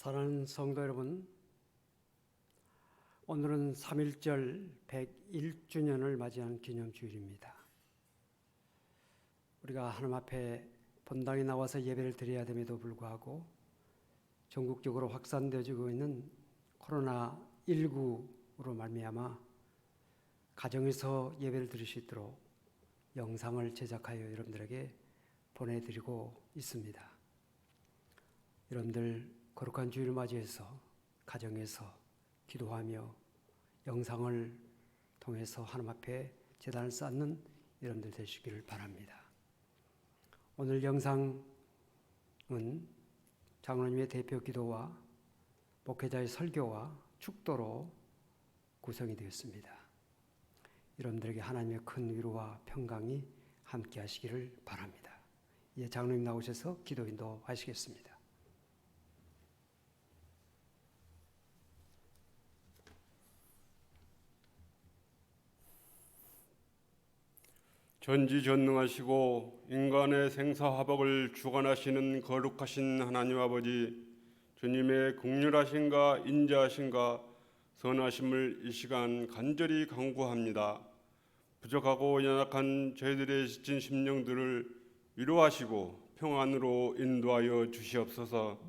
사랑하는 성도 여러분, 오늘은 3.1절 101주년을 맞이한 기념주일입니다. 우리가 하나님 앞에 본당에 나와서 예배를 드려야 됨에도 불구하고 전국적으로 확산되어지고 있는 코로나19로 말미암아 가정에서 예배를 드릴 수 있도록 영상을 제작하여 여러분들에게 보내드리고 있습니다. 여러분들 거룩한 주일을 맞이해서 가정에서 기도하며 영상을 통해서 하나님 앞에 제단을 쌓는 여러분들 되시기를 바랍니다. 오늘 영상은 장로님의 대표 기도와 목회자의 설교와 축도로 구성이 되었습니다. 여러분들에게 하나님의 큰 위로와 평강이 함께 하시기를 바랍니다. 이제 장로님 나오셔서 기도 인도하시겠습니다. 전지전능하시고 인간의 생사화복을 주관하시는 거룩하신 하나님 아버지, 주님의 긍휼하심과 인자하심과 선하심을 이 시간 간절히 간구합니다. 부족하고 연약한 저희들의 지친 심령들을 위로하시고 평안으로 인도하여 주시옵소서.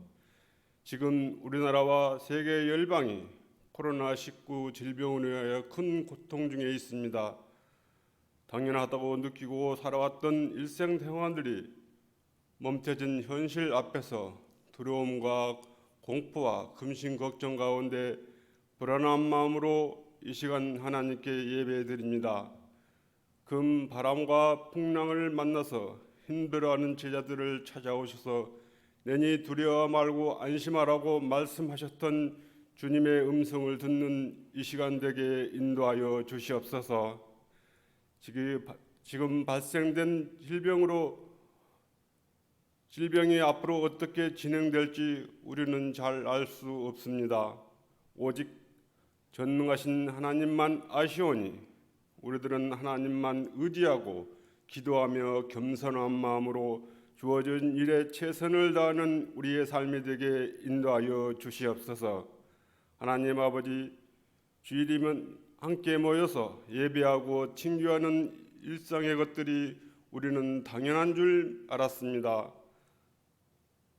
지금 우리나라와 세계 열방이 코로나19 질병으로 인하여 큰 고통 중에 있습니다. 당연하다고 느끼고 살아왔던 일생생활들이 멈춰진 현실 앞에서 두려움과 공포와 근심 걱정 가운데 불안한 마음으로 이 시간 하나님께 예배드립니다. 금 바람과 풍랑을 만나서 힘들어하는 제자들을 찾아오셔서 내니 두려워 말고 안심하라고 말씀하셨던 주님의 음성을 듣는 이 시간 되게 인도하여 주시옵소서. 지금 발생된 질병이 앞으로 어떻게 진행될지 우리는 잘 알 수 없습니다. 오직 전능하신 하나님만 아시오니 우리들은 하나님만 의지하고 기도하며 겸손한 마음으로 주어진 일에 최선을 다하는 우리의 삶이 되게 인도하여 주시옵소서. 하나님 아버지, 주일이면 함께 모여서 예배하고 친교하는 일상의 것들이 우리는 당연한 줄 알았습니다.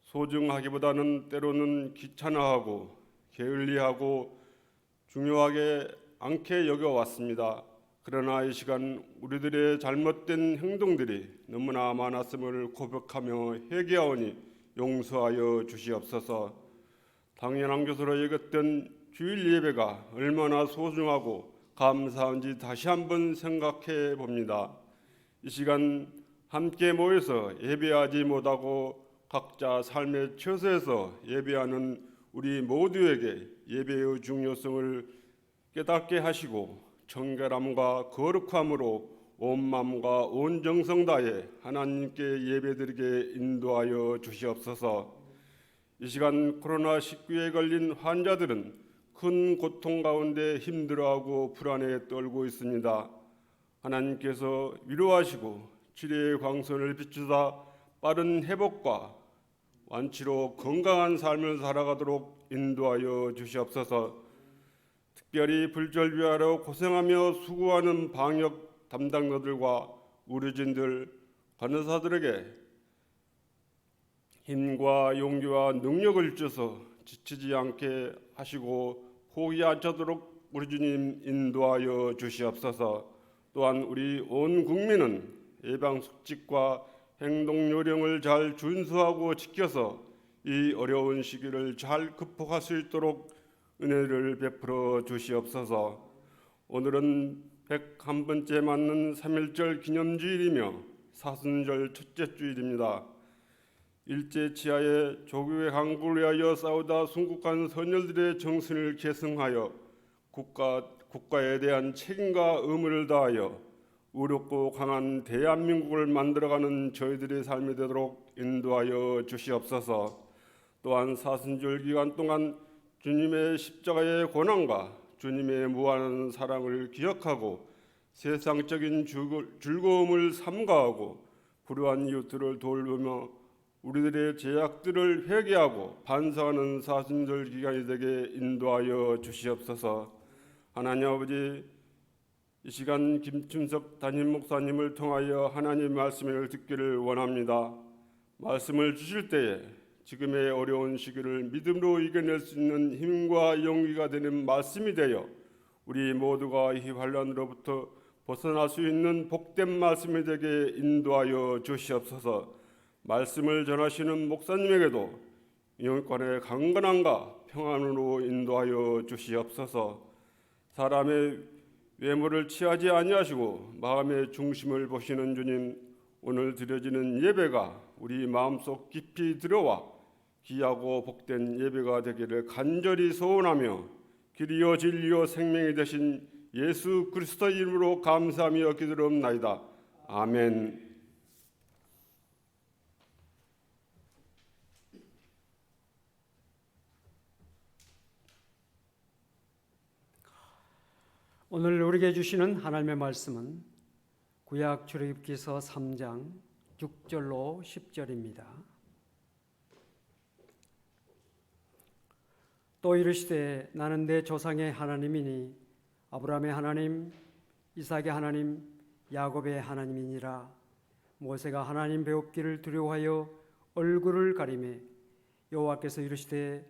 소중하기보다는 때로는 귀찮아하고 게을리하고 중요하게 않게 여겨왔습니다. 그러나 이 시간 우리들의 잘못된 행동들이 너무나 많았음을 고백하며 회개하오니 용서하여 주시옵소서. 당연한 것으로 여겼던 주일 예배가 얼마나 소중하고 감사한지 다시 한번 생각해 봅니다. 이 시간 함께 모여서 예배하지 못하고 각자 삶의 처소에서 예배하는 우리 모두에게 예배의 중요성을 깨닫게 하시고 청결함과 거룩함으로 온 마음과 온 정성 다해 하나님께 예배드리게 인도하여 주시옵소서. 이 시간 코로나19에 걸린 환자들은 큰 고통 가운데 힘들어하고 불안에 떨고 있습니다. 하나님께서 위로하시고 치료의 광선을 비추사 빠른 회복과 완치로 건강한 삶을 살아가도록 인도하여 주시옵소서. 특별히 불절비하러 고생하며 수고하는 방역 담당자들과 의료진들, 간호사들에게 힘과 용기와 능력을 주셔서 지치지 않게 하시고 포기하지 않도록 우리 주님 인도하여 주시옵소서. 또한 우리 온 국민은 예방수칙과 행동요령을 잘 준수하고 지켜서 이 어려운 시기를 잘 극복할 수 있도록 은혜를 베풀어 주시옵소서. 오늘은 101번째 맞는 3.1절 기념주일이며 사순절 첫째 주일입니다. 일제 치하에 조국의 강국을 위하여 싸우다 순국한 선열들의 정신을 계승하여 국가에 대한 책임과 의무를 다하여 의롭고 강한 대한민국을 만들어가는 저희들의 삶이 되도록 인도하여 주시옵소서. 또한 사순절 기간 동안 주님의 십자가의 고난과 주님의 무한한 사랑을 기억하고 세상적인 즐거움을 삼가하고 불우한 이웃들을 돌보며 우리들의 죄악들을 회개하고 반성하는 사순절 기간이 되게 인도하여 주시옵소서. 하나님 아버지, 이 시간 김춘석 담임 목사님을 통하여 하나님 말씀을 듣기를 원합니다. 말씀을 주실 때에 지금의 어려운 시기를 믿음으로 이겨낼 수 있는 힘과 용기가 되는 말씀이 되어 우리 모두가 이 환난으로부터 벗어날 수 있는 복된 말씀이 되게 인도하여 주시옵소서. 말씀을 전하시는 목사님에게도 영권의 강건함과 평안으로 인도하여 주시옵소서. 사람의 외모를 취하지 아니하시고 마음의 중심을 보시는 주님, 오늘 드려지는 예배가 우리 마음속 깊이 들어와 귀하고 복된 예배가 되기를 간절히 소원하며 길이요 진리요 생명이 되신 예수 그리스도 이름으로 감사하며 기도하옵나이다. 아멘. 오늘 우리에게 주시는 하나님의 말씀은 구약 출애굽기서 3장 6절로 10절입니다. 또 이르시되 나는 내 조상의 하나님이니 아브라함의 하나님, 이삭의 하나님, 야곱의 하나님이니라. 모세가 하나님 배웁기를 두려워하여 얼굴을 가리매 여호와께서 이르시되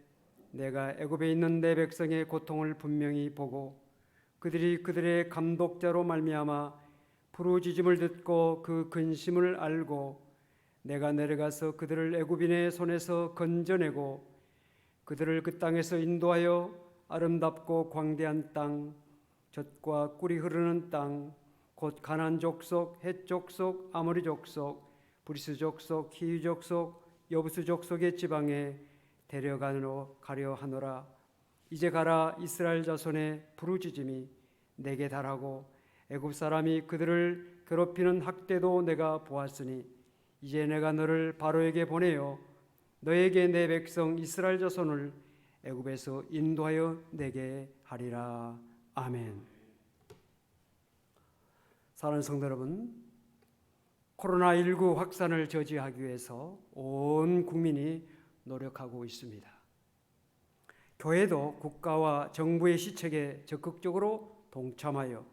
내가 애굽에 있는 내 백성의 고통을 분명히 보고 그들이 그들의 감독자로 말미암아 부르짖음을 듣고 그 근심을 알고 내가 내려가서 그들을 애굽인의 손에서 건져내고 그들을 그 땅에서 인도하여 아름답고 광대한 땅, 젖과 꿀이 흐르는 땅, 곧 가나안 족속, 헷 족속, 아모리 족속, 브리스 족속, 히위 족속, 여부스 족속의 지방에 데려가려 하노라. 이제 가라. 이스라엘 자손의 부르짖음이 내게 달하고 애굽 사람이 그들을 괴롭히는 학대도 내가 보았으니 이제 내가 너를 바로에게 보내어 너에게 내 백성 이스라엘 자손을 애굽에서 인도하여 내게 하리라. 아멘. 사랑하는 성도 여러분, 코로나19 확산을 저지하기 위해서 온 국민이 노력하고 있습니다. 교회도 국가와 정부의 시책에 적극적으로 동참하여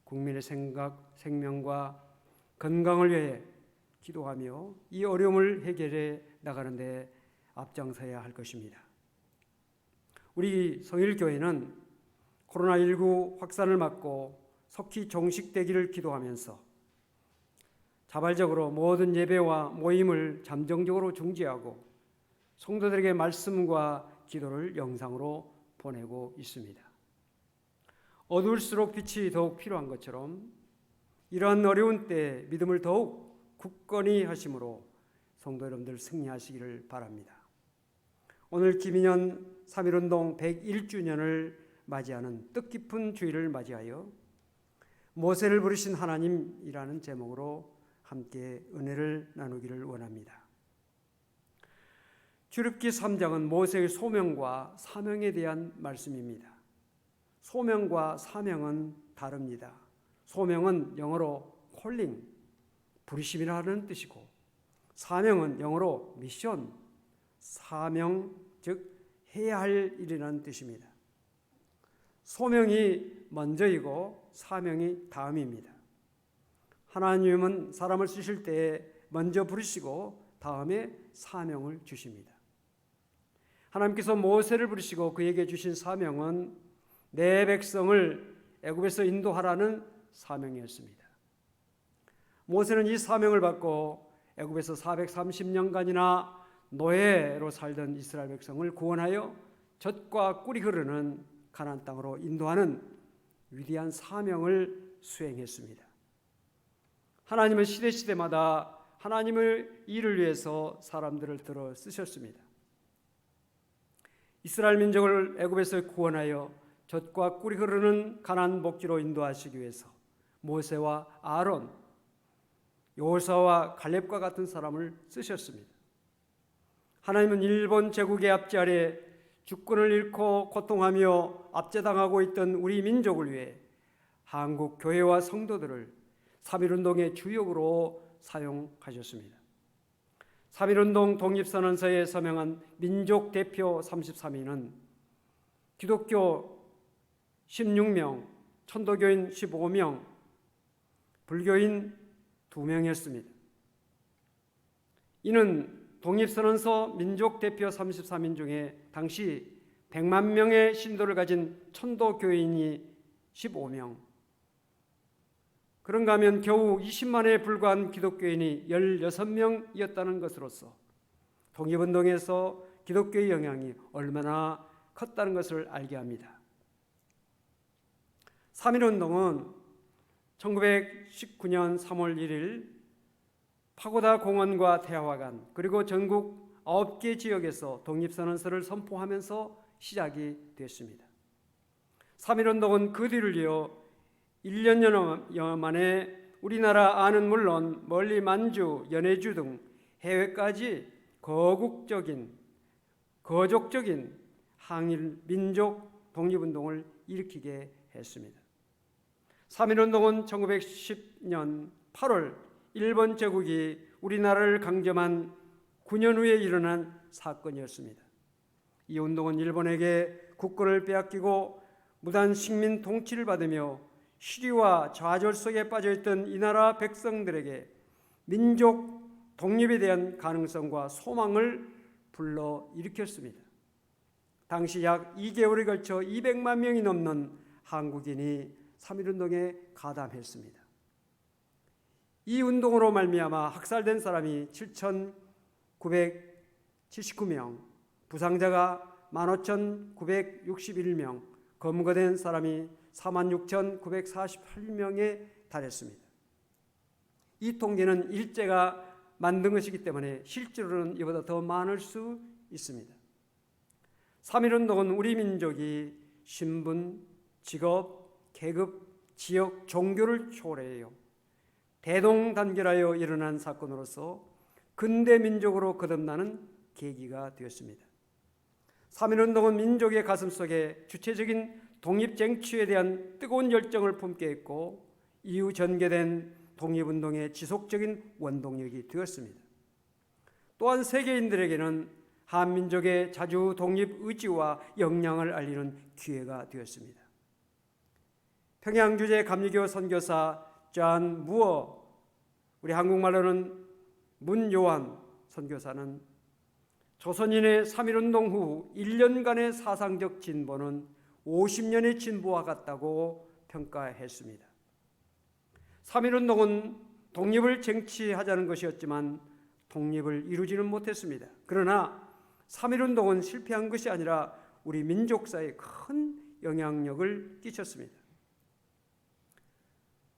국민의 생각, 생명과 건강을 위해 기도하며 이 어려움을 해결해 나가는 데 앞장서야 할 것입니다. 우리 성일교회는 코로나19 확산을 막고 속히 종식되기를 기도하면서 자발적으로 모든 예배와 모임을 잠정적으로 중지하고 성도들에게 말씀과 기도를 영상으로 보내고 있습니다. 어두울수록 빛이 더욱 필요한 것처럼 이러한 어려운 때에 믿음을 더욱 굳건히 하심으로 성도 여러분들 승리하시기를 바랍니다. 오늘 김인현 3.1운동 101주년을 맞이하는 뜻깊은 주일을 맞이하여 모세를 부르신 하나님이라는 제목으로 함께 은혜를 나누기를 원합니다. 출애굽기 3장은 모세의 소명과 사명에 대한 말씀입니다. 소명과 사명은 다릅니다. 소명은 영어로 calling, 부르심이라는 뜻이고 사명은 영어로 미션, 사명, 즉 해야 할 일이라는 뜻입니다. 소명이 먼저이고 사명이 다음입니다. 하나님은 사람을 쓰실 때 먼저 부르시고 다음에 사명을 주십니다. 하나님께서 모세를 부르시고 그에게 주신 사명은 내 백성을 애굽에서 인도하라는 사명이었습니다. 모세는 이 사명을 받고 애굽에서 430년간이나 노예로 살던 이스라엘 백성을 구원하여 젖과 꿀이 흐르는 가나안 땅으로 인도하는 위대한 사명을 수행했습니다. 하나님은 시대마다 하나님의 일을 위해서 사람들을 들어 쓰셨습니다. 이스라엘 민족을 애굽에서 구원하여 젖과 꿀이 흐르는 가나안 복지로 인도하시기 위해서 모세와 아론, 여호수아와 갈렙과 같은 사람을 쓰셨습니다. 하나님은 일본 제국의 압제 아래 주권을 잃고 고통하며 압제당하고 있던 우리 민족을 위해 한국 교회와 성도들을 3.1운동의 주역으로 사용하셨습니다. 3.1운동 독립선언서에 서명한 민족 대표 33인은 기독교 16명, 천도교인 15명, 불교인 2명이었습니다. 이는 독립선언서 민족 대표 33인 중에 당시 100만 명의 신도를 가진 천도교인이 15명, 그런가 하면 겨우 20만에 불과한 기독교인이 16명이었다는 것으로서 독립운동에서 기독교의 영향이 얼마나 컸다는 것을 알게 합니다. 3.1운동은 1919년 3월 1일 파고다 공원과 대화관 그리고 전국 9개 지역에서 독립선언서를 선포하면서 시작이 됐습니다. 3.1운동은 그 뒤를 이어 1년여 만에 우리나라 안은 물론 멀리 만주, 연해주 등 해외까지 거족적인 항일 민족 독립운동을 일으키게 했습니다. 3.1운동은 1910년 8월 일본 제국이 우리나라를 강점한 9년 후에 일어난 사건이었습니다. 이 운동은 일본에게 국권을 빼앗기고 무단 식민 통치를 받으며 시리와 좌절 속에 빠져있던 이 나라 백성들에게 민족 독립에 대한 가능성과 소망을 불러일으켰습니다. 당시 약 2개월에 걸쳐 200만 명이 넘는 한국인이 3.1운동에 가담했습니다. 이 운동으로 말미암아 학살된 사람이 7,979명, 부상자가 15,961명, 검거된 사람이 46,948명에 달했습니다. 이 통계는 일제가 만든 것이기 때문에 실제로는 이보다 더 많을 수 있습니다. 3.1운동은 우리 민족이 신분, 직업, 계급, 지역, 종교를 초월해요 대동단결하여 일어난 사건으로서 근대 민족으로 거듭나는 계기가 되었습니다. 3.1운동은 민족의 가슴속에 주체적인 독립쟁취에 대한 뜨거운 열정을 품게 했고 이후 전개된 독립운동의 지속적인 원동력이 되었습니다. 또한 세계인들에게는 한민족의 자주 독립 의지와 역량을 알리는 기회가 되었습니다. 평양 주재 감리교 선교사 존 무어, 우리 한국말로는 문요한 선교사는 조선인의 3.1운동 후 1년간의 사상적 진보는 50년의 진보와 같다고 평가했습니다. 3.1운동은 독립을 쟁취하자는 것이었지만 독립을 이루지는 못했습니다. 그러나 3.1운동은 실패한 것이 아니라 우리 민족사에 큰 영향력을 끼쳤습니다.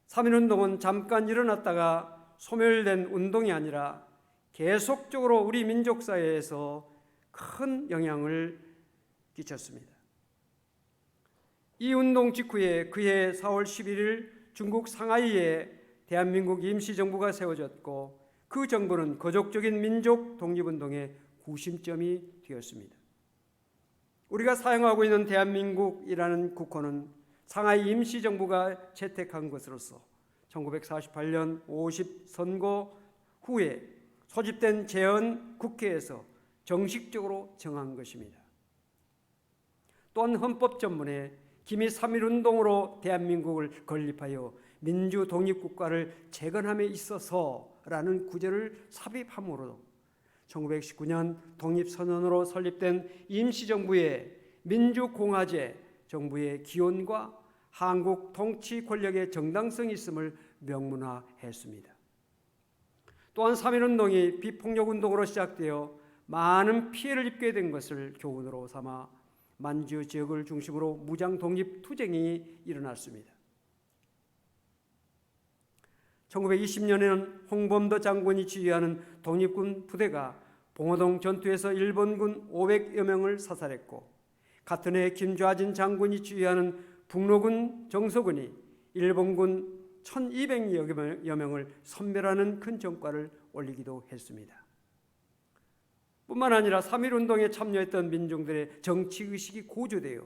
3.1운동은 잠깐 일어났다가 소멸된 운동이 아니라 계속적으로 우리 민족사회에서 큰 영향을 끼쳤습니다. 이 운동 직후에 그해 4월 11일 중국 상하이에 대한민국 임시정부가 세워졌고 그 정부는 거족적인 민족 독립운동의 구심점이 되었습니다. 우리가 사용하고 있는 대한민국이라는 국호는 상하이 임시정부가 채택한 것으로서 1948년 50 선거 후에 소집된 재헌 국회에서 정식적으로 정한 것입니다. 또한 헌법 전문에 기미 3.1운동으로 대한민국을 건립하여 민주 독립국가를 재건함에 있어서라는 구절을 삽입함으로 1919년 독립선언으로 설립된 임시정부의 민주공화제 정부의 기원과 한국 통치 권력의 정당성이 있음을 명문화했습니다. 또한 3.1운동이 비폭력운동으로 시작되어 많은 피해를 입게 된 것을 교훈으로 삼아 만주 지역을 중심으로 무장 독립 투쟁이 일어났습니다. 1920년에는 홍범도 장군이 지휘하는 독립군 부대가 봉오동 전투에서 일본군 500여 명을 사살했고 같은 해 김좌진 장군이 지휘하는 북로군 정서군이 일본군 1200여 명을 섬멸하는 큰 전과를 올리기도 했습니다. 뿐만 아니라 3.1운동에 참여했던 민중들의 정치의식이 고조되어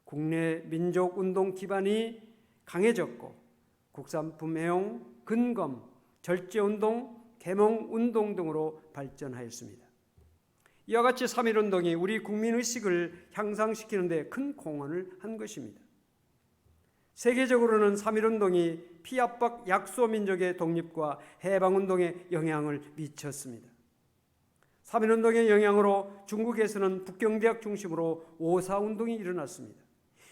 국내 민족운동 기반이 강해졌고 국산품 애용, 근검, 절제운동, 계몽운동 등으로 발전하였습니다. 이와 같이 3.1운동이 우리 국민의식을 향상시키는 데 큰 공헌을 한 것입니다. 세계적으로는 3.1운동이 피압박 약소민족의 독립과 해방운동에 영향을 미쳤습니다. 3.1운동의 영향으로 중국에서는 북경대학 중심으로 5.4운동이 일어났습니다.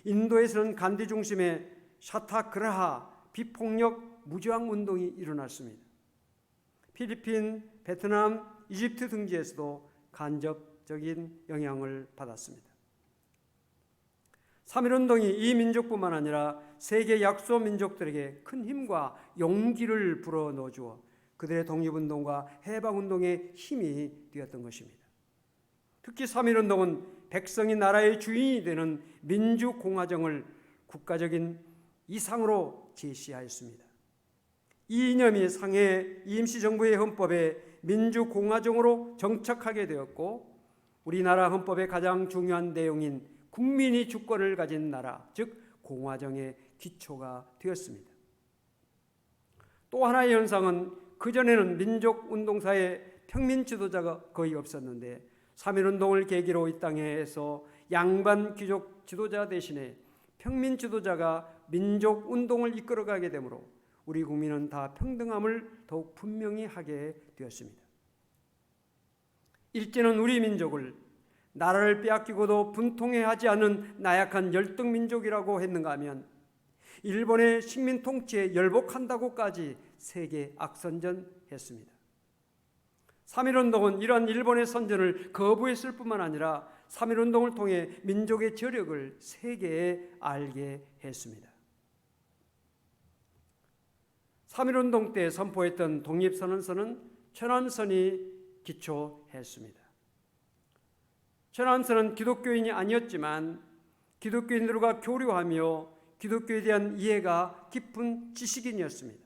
인도에서는 간디 중심의 샤타그라하 비폭력 무저항운동이 일어났습니다. 필리핀, 베트남, 이집트 등지에서도 간접적인 영향을 받았습니다. 3.1운동이 이 민족뿐만 아니라 세계 약소 민족들에게 큰 힘과 용기를 불어넣어 주어 그들의 독립운동과 해방운동의 힘이 되었던 것입니다. 특히 3.1운동은 백성이 나라의 주인이 되는 민주공화정을 국가적인 이상으로 제시하였습니다. 이 이념이 상해 임시정부의 헌법에 민주공화정으로 정착하게 되었고 우리나라 헌법의 가장 중요한 내용인 국민이 주권을 가진 나라, 즉 공화정의 기초가 되었습니다. 또 하나의 현상은 그전에는 민족운동사에 평민 지도자가 거의 없었는데 3.1운동을 계기로 이 땅에서 양반 귀족 지도자 대신에 평민 지도자가 민족운동을 이끌어가게 되므로 우리 국민은 다 평등함을 더욱 분명히 하게 되었습니다. 일제는 우리 민족을 나라를 빼앗기고도 분통해하지 않은 나약한 열등민족이라고 했는가 하면 일본의 식민 통치에 열복한다고까지 세계 악선전했습니다. 3.1운동은 이러한 일본의 선전을 거부했을 뿐만 아니라 3.1운동을 통해 민족의 저력을 세계에 알게 했습니다. 3.1운동 때 선포했던 독립선언서는 천안선이 기초했습니다. 천안선은 기독교인이 아니었지만 기독교인들과 교류하며 기독교에 대한 이해가 깊은 지식인이었습니다.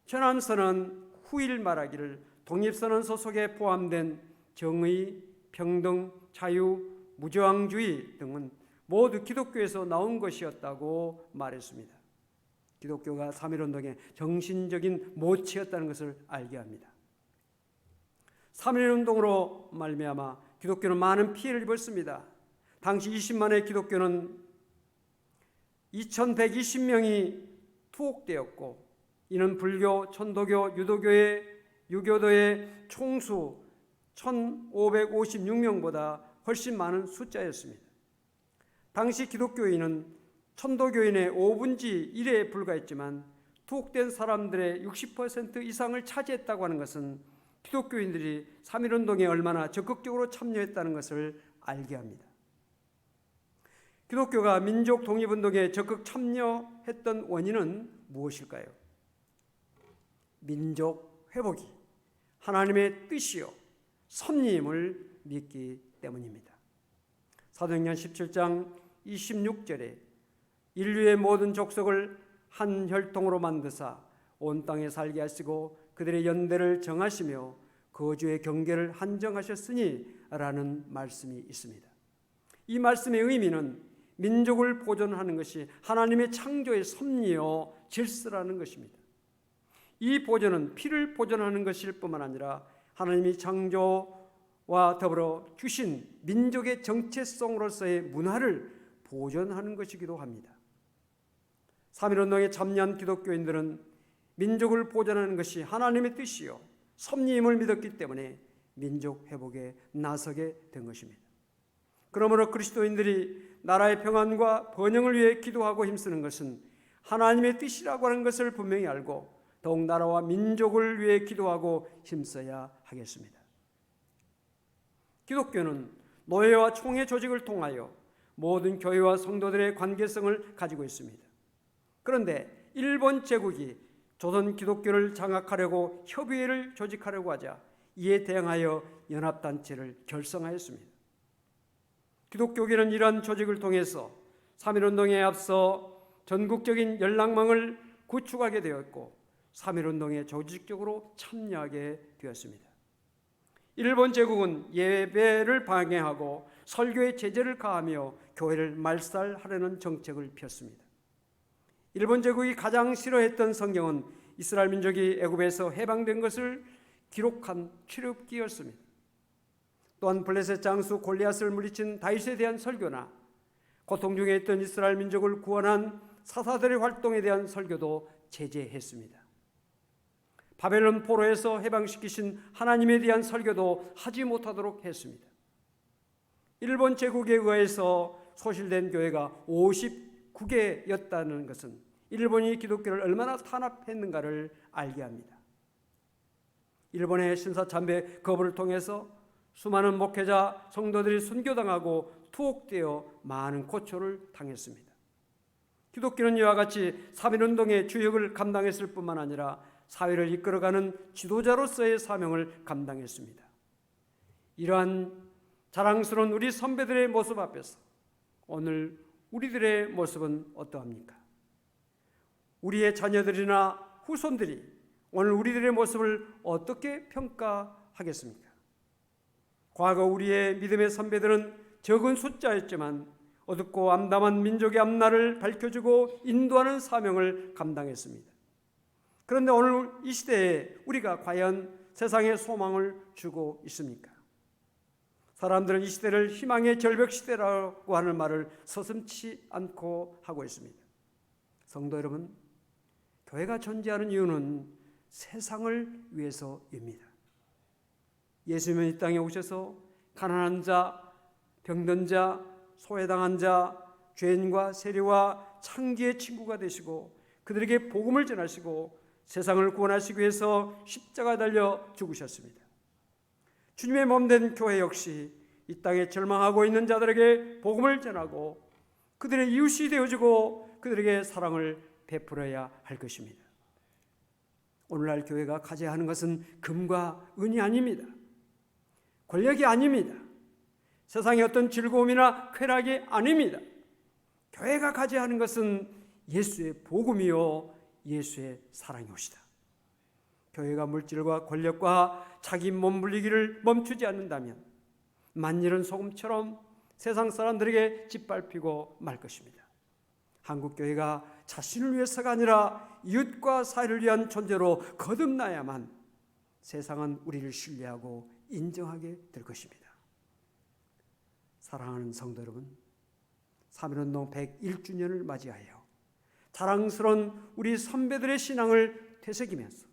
천안선은 후일 말하기를 독립선언서 속에 포함된 정의, 평등, 자유, 무저항주의 등은 모두 기독교에서 나온 것이었다고 말했습니다. 기독교가 3.1운동의 정신적인 모체였다는 것을 알게 합니다. 3.1운동으로 말미암아 기독교는 많은 피해를 입었습니다. 당시 20만의 기독교는 2120명이 투옥되었고 이는 불교, 천도교, 유교도의 총수 1556명보다 훨씬 많은 숫자였습니다. 당시 기독교인은 천도교인의 5분의 1에 불과했지만 투옥된 사람들의 60% 이상을 차지했다고 하는 것은 기독교인들이 3.1운동에 얼마나 적극적으로 참여했다는 것을 알게 합니다. 기독교가 민족 독립운동에 적극 참여했던 원인은 무엇일까요? 민족 회복이 하나님의 뜻이요 섭리임을 믿기 때문입니다. 사도행전 17장 26절에 인류의 모든 족속을 한 혈통으로 만드사 온 땅에 살게 하시고 그들의 연대를 정하시며 거주의 경계를 한정하셨으니 라는 말씀이 있습니다. 이 말씀의 의미는 민족을 보존하는 것이 하나님의 창조의 섭리요 질서라는 것입니다. 이 보존은 피를 보존하는 것일 뿐만 아니라 하나님이 창조와 더불어 주신 민족의 정체성으로서의 문화를 보존하는 것이기도 합니다. 3.1운동에 참여한 기독교인들은 민족을 보존하는 것이 하나님의 뜻이요 섭리임을 믿었기 때문에 민족 회복에 나서게 된 것입니다. 그러므로 그리스도인들이 나라의 평안과 번영을 위해 기도하고 힘쓰는 것은 하나님의 뜻이라고 하는 것을 분명히 알고 더욱 나라와 민족을 위해 기도하고 힘써야 하겠습니다. 기독교는 노예와 총회 조직을 통하여 모든 교회와 성도들의 관계성을 가지고 있습니다. 그런데 일본 제국이 조선 기독교를 장악하려고 협의회를 조직하려고 하자 이에 대응하여 연합단체를 결성하였습니다. 기독교계는 이러한 조직을 통해서 3.1운동에 앞서 전국적인 연락망을 구축하게 되었고 3.1운동에 조직적으로 참여하게 되었습니다. 일본 제국은 예배를 방해하고 설교에 제재를 가하며 교회를 말살하려는 정책을 폈습니다. 일본 제국이 가장 싫어했던 성경은 이스라엘 민족이 애굽에서 해방된 것을 기록한 출애굽기였습니다. 또한 블레셋 장수 골리앗을 물리친 다윗에 대한 설교나 고통 중에 있던 이스라엘 민족을 구원한 사사들의 활동에 대한 설교도 제재했습니다. 바벨론 포로에서 해방시키신 하나님에 대한 설교도 하지 못하도록 했습니다. 일본 제국에 의해서 소실된 교회가 59개였다는 것은 일본이 기독교를 얼마나 탄압했는가를 알게 합니다. 일본의 신사참배 거부를 통해서 수많은 목회자, 성도들이 순교당하고 투옥되어 많은 고초를 당했습니다. 기독교는 이와 같이 3.1운동의 주역을 감당했을 뿐만 아니라 사회를 이끌어가는 지도자로서의 사명을 감당했습니다. 이러한 자랑스러운 우리 선배들의 모습 앞에서 오늘 우리들의 모습은 어떠합니까? 우리의 자녀들이나 후손들이 오늘 우리들의 모습을 어떻게 평가하겠습니까? 과거 우리의 믿음의 선배들은 적은 숫자였지만 어둡고 암담한 민족의 앞날을 밝혀주고 인도하는 사명을 감당했습니다. 그런데 오늘 이 시대에 우리가 과연 세상에 소망을 주고 있습니까? 사람들은 이 시대를 희망의 절벽 시대라고 하는 말을 서슴지 않고 하고 있습니다. 성도 여러분, 교회가 존재하는 이유는 세상을 위해서입니다. 예수님은 이 땅에 오셔서 가난한 자, 병든 자, 소외당한 자, 죄인과 세리와 창기의 친구가 되시고 그들에게 복음을 전하시고 세상을 구원하시기 위해서 십자가 달려 죽으셨습니다. 주님의 몸된 교회 역시 이 땅에 절망하고 있는 자들에게 복음을 전하고 그들의 이웃이 되어주고 그들에게 사랑을 베풀어야 할 것입니다. 오늘날 교회가 가져야 하는 것은 금과 은이 아닙니다. 권력이 아닙니다. 세상의 어떤 즐거움이나 쾌락이 아닙니다. 교회가 가져야 하는 것은 예수의 복음이요 예수의 사랑이옵시다. 교회가 물질과 권력과 자기 몸부리기를 멈추지 않는다면 만일은 소금처럼 세상 사람들에게 짓밟히고 말 것입니다. 한국교회가 자신을 위해서가 아니라 이웃과 사회를 위한 존재로 거듭나야만 세상은 우리를 신뢰하고 인정하게 될 것입니다. 사랑하는 성도 여러분, 3.1운동 101주년을 맞이하여 자랑스러운 우리 선배들의 신앙을 되새기면서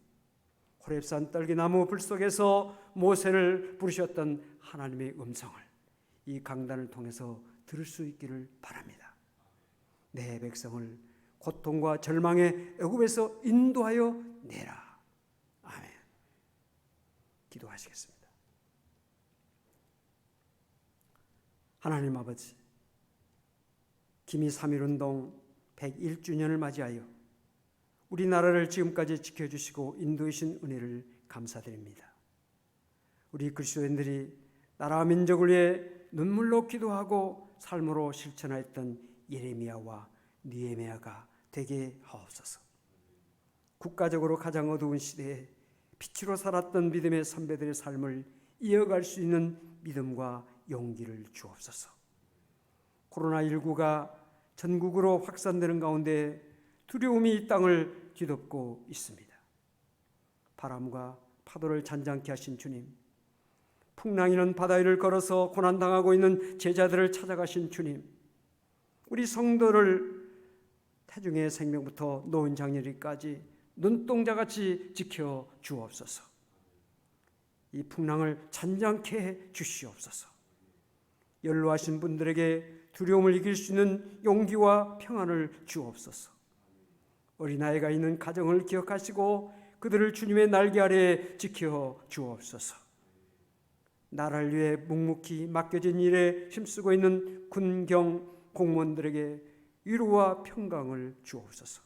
호렙산 떨기나무 불 속에서 모세를 부르셨던 하나님의 음성을 이 강단을 통해서 들을 수 있기를 바랍니다. 내 백성을 고통과 절망의 애굽에서 인도하여 내라. 아멘. 기도하시겠습니다. 하나님 아버지, 기미 3.1운동 101주년을 맞이하여 우리나라를 지금까지 지켜주시고 인도하신 은혜를 감사드립니다. 우리 그리스도인들이 나라와 민족을 위해 눈물로 기도하고 삶으로 실천하였던 예레미야와 느헤미야가 되게 하옵소서. 국가적으로 가장 어두운 시대에 빛으로 살았던 믿음의 선배들의 삶을 이어갈 수 있는 믿음과 용기를 주옵소서. 코로나19가 전국으로 확산되는 가운데 두려움이 이 땅을 뒤덮고 있습니다. 바람과 파도를 잔잔케 하신 주님, 풍랑이는 바다 위를 걸어서 고난당하고 있는 제자들을 찾아가신 주님, 우리 성도를 태중의 생명부터 노인 장년이까지 눈동자같이 지켜 주옵소서. 이 풍랑을 잔잔케 해 주시옵소서. 연로하신 분들에게 두려움을 이길 수 있는 용기와 평안을 주옵소서. 어린아이가 있는 가정을 기억하시고 그들을 주님의 날개 아래에 지켜 주옵소서. 나라를 위해 묵묵히 맡겨진 일에 힘쓰고 있는 군경 공무원들에게 위로와 평강을 주옵소서.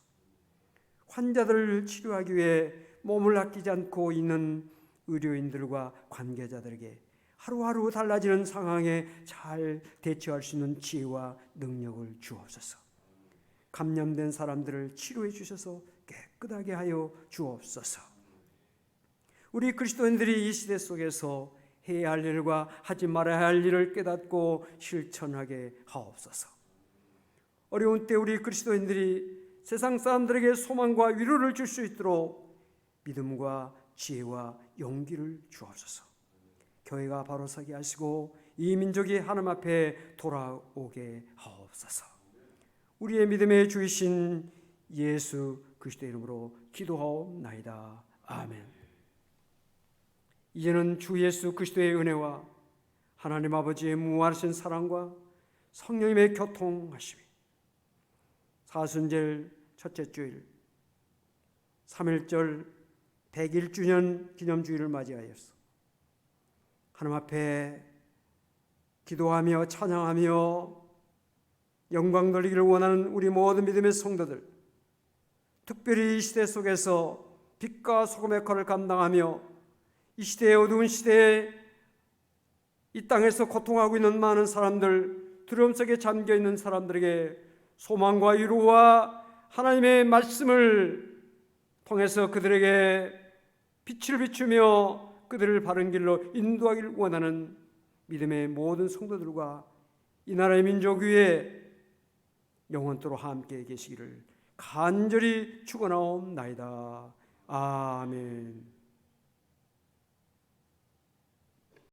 환자들을 치료하기 위해 몸을 아끼지 않고 있는 의료인들과 관계자들에게 하루하루 달라지는 상황에 잘 대처할 수 있는 지혜와 능력을 주옵소서. 감염된 사람들을 치료해 주셔서 깨끗하게 하여 주옵소서. 우리 그리스도인들이 이 시대 속에서 해야 할 일과 하지 말아야 할 일을 깨닫고 실천하게 하옵소서. 어려운 때 우리 그리스도인들이 세상 사람들에게 소망과 위로를 줄 수 있도록 믿음과 지혜와 용기를 주옵소서. 교회가 바로 서게 하시고 이 민족이 하나님 앞에 돌아오게 하옵소서. 우리의 믿음의 주이신 예수 그리스도의 이름으로 기도하옵나이다. 아멘. 이제는 주 예수 그리스도의 은혜와 하나님 아버지의 무한하신 사랑과 성령님의 교통하심이 사순절 첫째 주일 3.1절 101주년 기념주일을 맞이하여서 하나님 앞에 기도하며 찬양하며 영광 돌리기를 원하는 우리 모든 믿음의 성도들, 특별히 이 시대 속에서 빛과 소금의 역할을 감당하며 이 시대의 어두운 시대에 이 땅에서 고통하고 있는 많은 사람들, 두려움 속에 잠겨있는 사람들에게 소망과 위로와 하나님의 말씀을 통해서 그들에게 빛을 비추며 그들을 바른 길로 인도하기를 원하는 믿음의 모든 성도들과 이 나라의 민족 위에 영원토록 함께 계시기를 간절히 축원하옵나이다. 아멘.